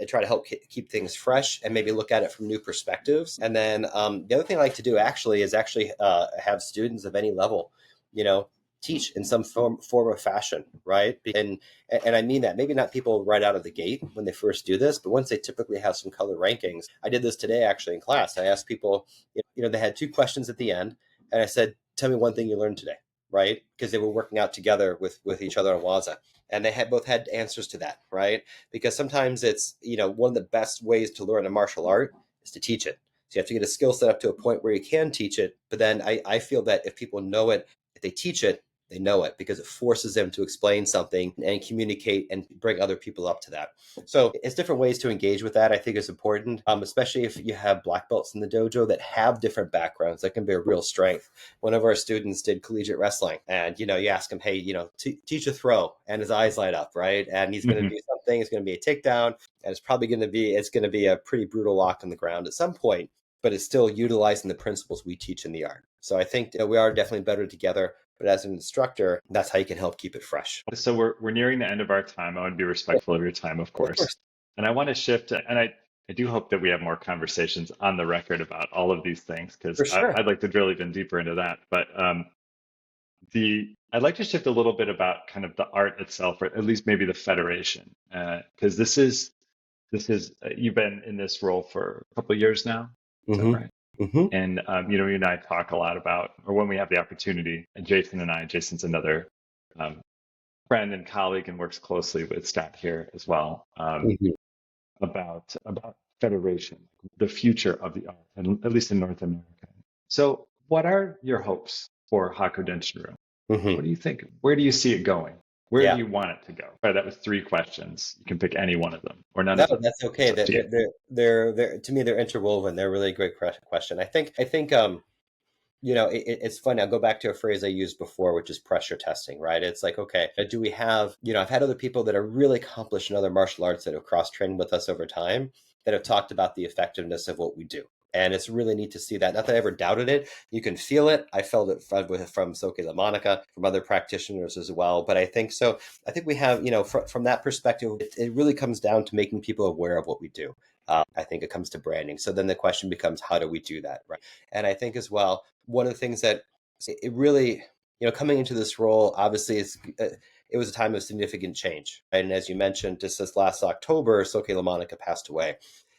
try to help keep things fresh and maybe look at it from new perspectives. And then the other thing I like to do is have students of any level, teach in some form of fashion, right? And I mean that maybe not people right out of the gate when they first do this, but once they typically have some color rankings. I did this today actually in class. I asked people, they had 2 questions at the end, and I said, tell me one thing you learned today, right? Because they were working out together with each other on Waza. And they had both had answers to that, right? Because sometimes it's, one of the best ways to learn a martial art is to teach it. So you have to get a skill set up to a point where you can teach it. But then I feel that if people know it, if they teach it, they know it because it forces them to explain something and communicate and bring other people up to that. So it's different ways to engage with that. I think is important, especially if you have black belts in the dojo that have different backgrounds. That can be a real strength. One of our students did collegiate wrestling, and you ask him, hey, teach a throw, and his eyes light up, right? And he's going to do something. It's going to be a takedown, and it's going to be a pretty brutal lock on the ground at some point. But it's still utilizing the principles we teach in the art. So I think we are definitely better together. But as an instructor, that's how you can help keep it fresh. So we're nearing the end of our time. I want to be respectful of your time, of course. And I want to shift, and I do hope that we have more conversations on the record about all of these things because sure. I'd like to drill even deeper into that. But I'd like to shift a little bit about kind of the art itself, or at least maybe the federation, because this is you've been in this role for a couple of years now. Is that right? Mm-hmm. And you and I talk a lot about, or when we have the opportunity, and Jason's another friend and colleague and works closely with Scott here as well, about federation, the future of the art, and at least in North America. So, what are your hopes for Hakko Denshin Ryu? What do you think? Where do you see it going? Where do you want it to go? Sorry, that was 3 questions. You can pick any one of them or none of them. That's okay. They're to me, they're interwoven. They're a really great question. I think it's funny. I'll go back to a phrase I used before, which is pressure testing, right? It's like, okay, do we have, I've had other people that are really accomplished in other martial arts that have cross-trained with us over time that have talked about the effectiveness of what we do. And it's really neat to see that. Not that I ever doubted it. You can feel it. I felt it from Soke LaMonica, from other practitioners as well. But I think so. I think we have, from that perspective, it really comes down to making people aware of what we do. I think it comes to branding. So then the question becomes, how do we do that, right? And I think as well, one of the things that it really, coming into this role, obviously it was a time of significant change. Right? And as you mentioned, just this last October, Soke LaMonica passed away.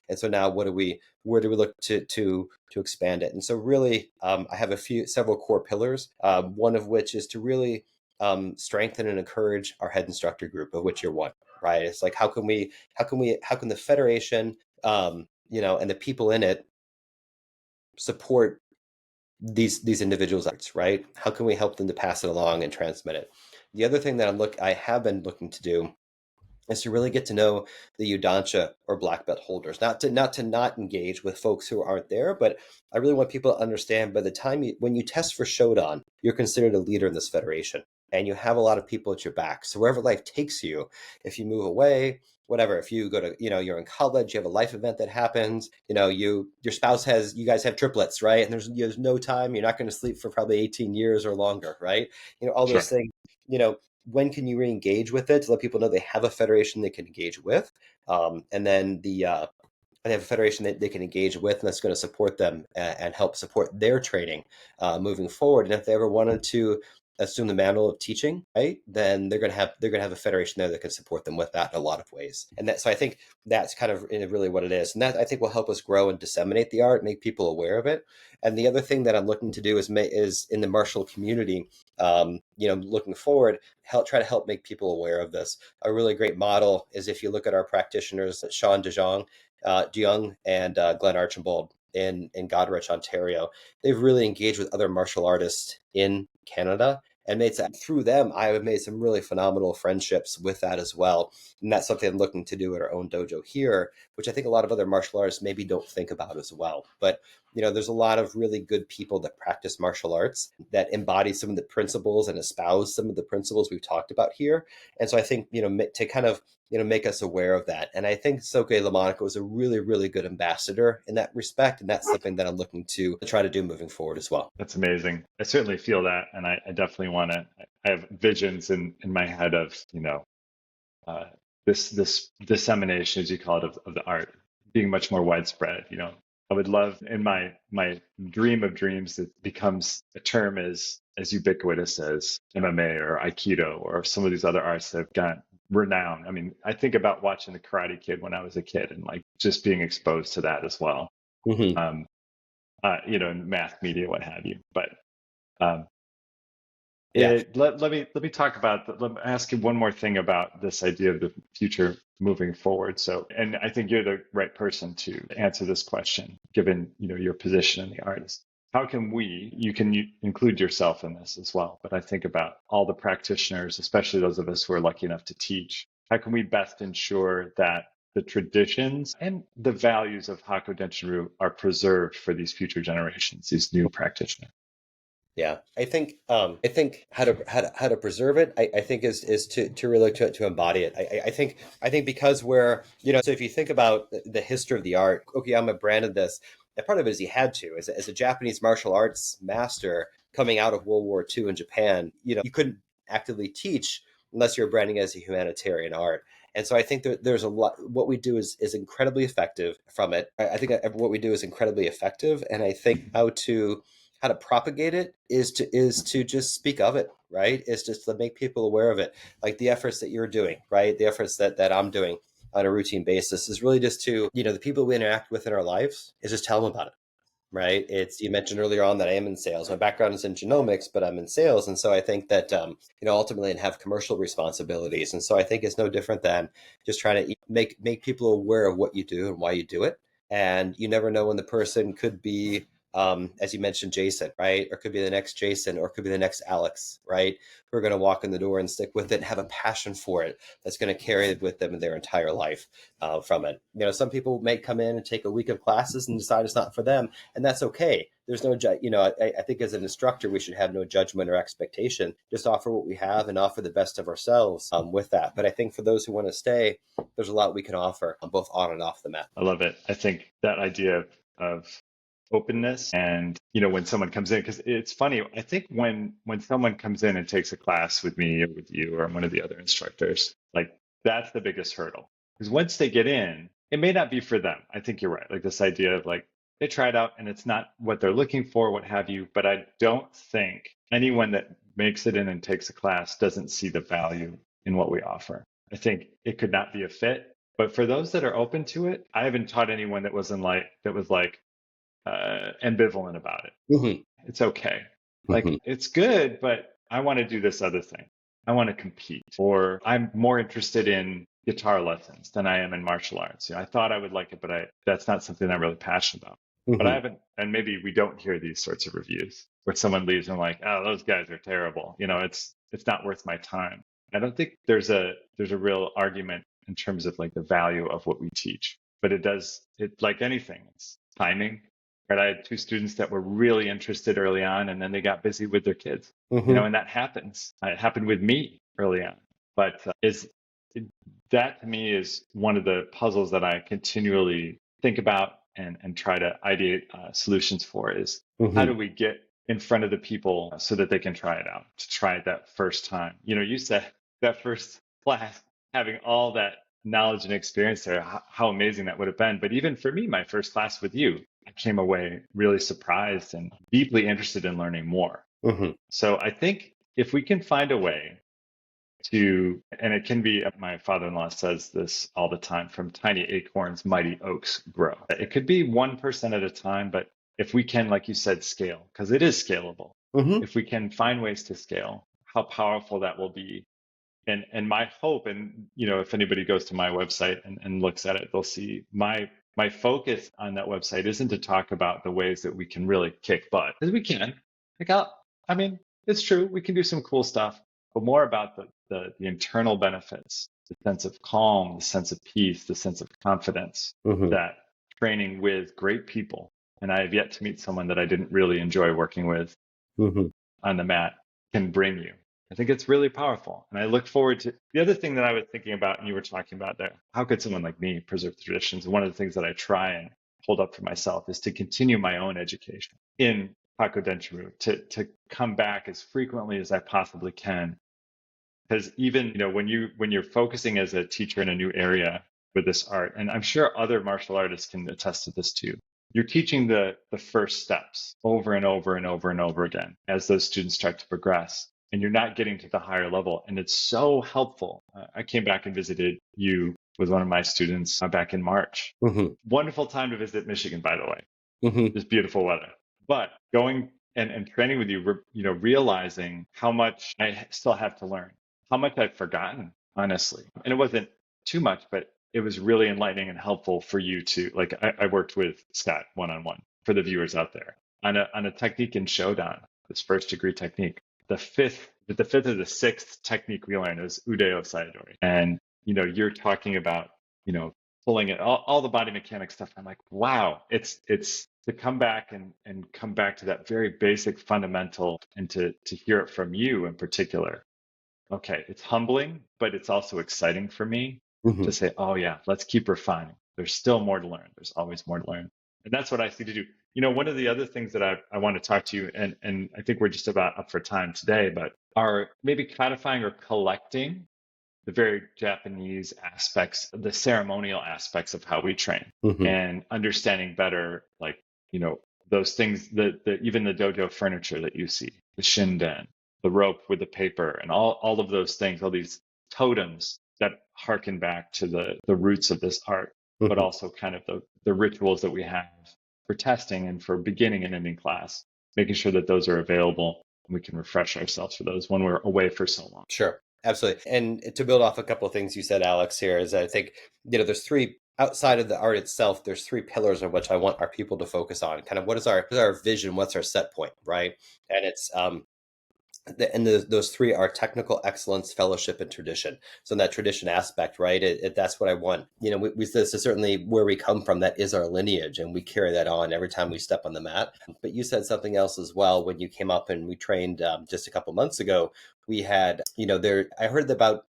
And so now where do we look to expand it? And so really, I have several core pillars, one of which is to really strengthen and encourage our head instructor group, of which you're one, right? It's like, how can the Federation, and the people in it support these individuals, right? How can we help them to pass it along and transmit it? The other thing that I have been looking to do is to really get to know the Udansha or black belt holders, not to engage with folks who aren't there, but I really want people to understand by the time when you test for Shodan, you're considered a leader in this federation, and you have a lot of people at your back. So wherever life takes you, if you move away, whatever, if you go to, you're in college, you have a life event that happens, your spouse you guys have triplets, right? And there's no time, you're not going to sleep for probably 18 years or longer, right? All Sure. those things, when can you re-engage with it to let people know they have a federation they can engage with, and then they have a federation that they can engage with, and that's going to support them and help support their training moving forward. And if they ever wanted to assume the mantle of teaching, right, then they're going to have a federation there that can support them with that in a lot of ways. And so I think that's kind of really what it is, and that I think will help us grow and disseminate the art, make people aware of it. And the other thing that I'm looking to do is in the martial community, looking forward, try to help make people aware of this. A really great model is if you look at our practitioners, Sean DeJong and Glenn Archibald in Goderich, Ontario. They've really engaged with other martial artists in Canada, and through them, I have made some really phenomenal friendships with that as well. And that's something I'm looking to do at our own dojo here, which I think a lot of other martial artists maybe don't think about as well. But there's a lot of really good people that practice martial arts that embody some of the principles and espouse some of the principles we've talked about here. And so I think, to kind of, make us aware of that. And I think Soke Lamonaco is a really, really good ambassador in that respect. And that's something that I'm looking to try to do moving forward as well. That's amazing. I certainly feel that. And I definitely want to, I have visions in my head of, this dissemination, as you call it, of the art being much more widespread. I would love in my dream of dreams that becomes a term as ubiquitous as MMA or Aikido or some of these other arts that have got renown. I mean, I think about watching The Karate Kid when I was a kid and like just being exposed to that as well. Mm-hmm. In math media, what have you. But um, Yeah. let me talk about. Let me ask you one more thing about this idea of the future moving forward. So, and I think you're the right person to answer this question, given your position in the artist. How can you can include yourself in this as well? But I think about all the practitioners, especially those of us who are lucky enough to teach. How can we best ensure that the traditions and the values of Hakko Denshin Ryu are preserved for these future generations, these new practitioners? Yeah, I think how to preserve it, I think is to really to embody it. I think because we're, so if you think about the history of the art, Okuyama branded this, and part of it is he had to, as a Japanese martial arts master coming out of World War II in Japan, you couldn't actively teach unless you're branding as a humanitarian art. And so I think there's a lot. What we do is incredibly effective from it. I think what we do is incredibly effective, and I think how to propagate it is to just speak of it, right? Is just to make people aware of it, like the efforts that you're doing, right? The efforts that I'm doing on a routine basis is really just to, the people we interact with in our lives is just tell them about it, right? You mentioned earlier on that I am in sales. My background is in genomics, but I'm in sales. And so I think that, ultimately and have commercial responsibilities. And so I think it's no different than just trying to make people aware of what you do and why you do it. And you never know when the person could be, as you mentioned, Jason, right? Or could be the next Jason, or could be the next Alex, right? Who are going to walk in the door and stick with it and have a passion for it that's going to carry it with them in their entire life from it. Some people may come in and take a week of classes and decide it's not for them, and that's okay. There's no, I think as an instructor, we should have no judgment or expectation. Just offer what we have and offer the best of ourselves with that. But I think for those who want to stay, there's a lot we can offer both on and off the mat. I love it. I think that idea of openness and when someone comes in, because it's funny, I think when someone comes in and takes a class with me or with you or one of the other instructors, like that's the biggest hurdle, because once they get in, it may not be for them. I think you're right, like this idea of like they try it out and it's not what they're looking for, what have you. But I don't think anyone that makes it in and takes a class doesn't see the value in what we offer. I think it could not be a fit. But for those that are open to it, I haven't taught anyone that was ambivalent about it. Hmm. It's okay. Hmm. Like it's good, but I want to do this other thing. I want to compete, or I'm more interested in guitar lessons than I am in martial arts. I thought I would like it, but that's not something I'm really passionate about. But I Hmm. haven't, and maybe we don't hear these sorts of reviews where someone leaves and like, oh, those guys are terrible. It's not worth my time. I don't think there's a real argument in terms of like the value of what we teach, but it like anything, it's timing. Right? I had two students that were really interested early on, and then they got busy with their kids. Hmm. And that happens. It happened with me early on. But that to me is one of the puzzles that I continually think about and try to ideate solutions for is how Hmm. do we get in front of the people so that they can try it out, to try it that first time. You said that first class, having all that knowledge and experience there, how amazing that would have been. But even for me, my first class with you, I came away really surprised and deeply interested in learning more. Hmm. So I think if we can find a way and it can be, my father-in-law says this all the time, from tiny acorns, mighty oaks grow. It could be 1% at a time, but if we can, like you said, scale, because it is scalable, Hmm. if we can find ways to scale, how powerful that will be. And my hope, and if anybody goes to my website and looks at it, they'll see my focus on that website isn't to talk about the ways that we can really kick butt, because we can. I mean, it's true, we can do some cool stuff, but more about the internal benefits, the sense of calm, the sense of peace, the sense of confidence Hmm. that training with great people. And I have yet to meet someone that I didn't really enjoy working with Hmm. on the mat can bring you. I think it's really powerful. And I look forward to the other thing that I was thinking about, and you were talking about there. How could someone like me preserve traditions? And one of the things that I try and hold up for myself is to continue my own education in Hakko Denshin Ryu, to come back as frequently as I possibly can. Because even, when you're focusing as a teacher in a new area with this art, and I'm sure other martial artists can attest to this too, you're teaching the first steps over and over and over and over again as those students start to progress, and you're not getting to the higher level. And it's so helpful. I came back and visited you with one of my students back in March. Hmm. Wonderful time to visit Michigan, by the way. Hmm. Just beautiful weather. But going and training with you, realizing how much I still have to learn, how much I've forgotten, honestly. And it wasn't too much, but it was really enlightening and helpful for you to, like, I worked with Scott one-on-one for the viewers out there on a technique in Shodan, this first degree technique. The fifth or the sixth technique we learned was Udeo Sayadori. And, you're talking about, pulling it, all the body mechanic stuff. I'm like, wow, it's to come back and come back to that very basic fundamental, and to hear it from you in particular. Okay, it's humbling, but it's also exciting for me Hmm. to say, oh yeah, let's keep refining. There's still more to learn. There's always more to learn. And that's what I see to do. One of the other things that I want to talk to you, and I think we're just about up for time today, but are maybe codifying or collecting the very Japanese aspects, the ceremonial aspects of how we train, Hmm. and understanding better, like, those things, even the dojo furniture that you see, the shinden, the rope with the paper, and all of those things, all these totems that harken back to the roots of this art, but Hmm. also kind of the rituals that we have for testing and for beginning and ending class, making sure that those are available and we can refresh ourselves for those when we're away for so long. Sure. Absolutely. And to build off a couple of things you said, Alex, here is I think, there's three outside of the art itself, there's three pillars of which I want our people to focus on. Kind of what is our vision? What's our set point, right? And it's those three are technical excellence, fellowship, and tradition. So in that tradition aspect, right, that's what I want. This is certainly where we come from. That is our lineage, and we carry that on every time we step on the mat. But you said something else as well when you came up and we trained just a couple months ago. We had, there. I heard about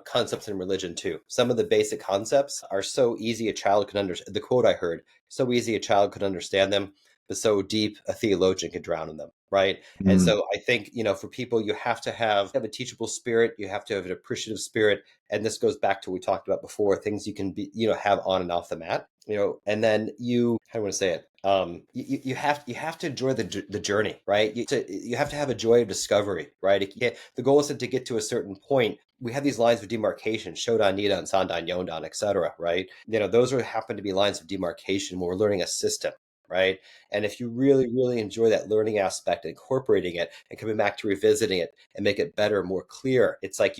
concepts in religion too. Some of the basic concepts are so easy a child could understand. The quote I heard: "So easy a child could understand them, but so deep a theologian could drown in them." Right. And Mm. so I think, for people, you have to have a teachable spirit. You have to have an appreciative spirit. And this goes back to what we talked about before, things you can be, have on and off the mat, and then how do I want to say it? You have to enjoy the journey, right? You have to have a joy of discovery, right? The goal isn't to get to a certain point. We have these lines of demarcation, Shodan, Nidan, Sandan, Yondan, etc., right? Those happen to be lines of demarcation when we're learning a system, right? And if you really, really enjoy that learning aspect, incorporating it and coming back to revisiting it and make it better, more clear, it's like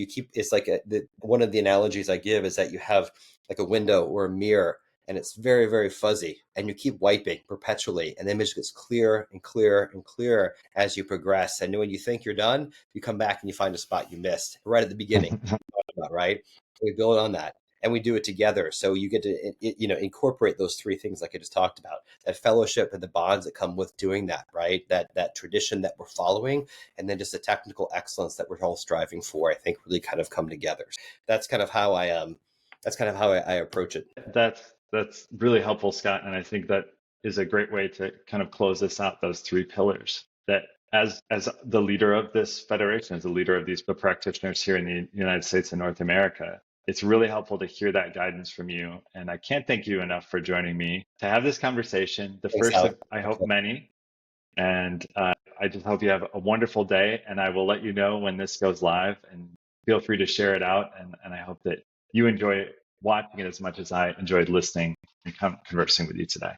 one of the analogies I give is that you have like a window or a mirror, and it's very, very fuzzy, and you keep wiping perpetually, and the image gets clearer and clearer and clearer as you progress. And when you think you're done, you come back and you find a spot you missed right at the beginning, right? We build on that, and we do it together. So you get to incorporate those three things like I just talked about: that fellowship and the bonds that come with doing that, right? That tradition that we're following, and then just the technical excellence that we're all striving for. I think really kind of come together. That's kind of how I approach it. That's really helpful, Scott, and I think that is a great way to kind of close this out. Those three pillars that, as the leader of this federation, as the leader of these book practitioners here in the United States and North America, it's really helpful to hear that guidance from you. And I can't thank you enough for joining me to have this conversation, the Thanks, first Alex. of, I hope, many. And I just hope you have a wonderful day. And I will let you know when this goes live. And feel free to share it out. And I hope that you enjoy watching it as much as I enjoyed listening and conversing with you today.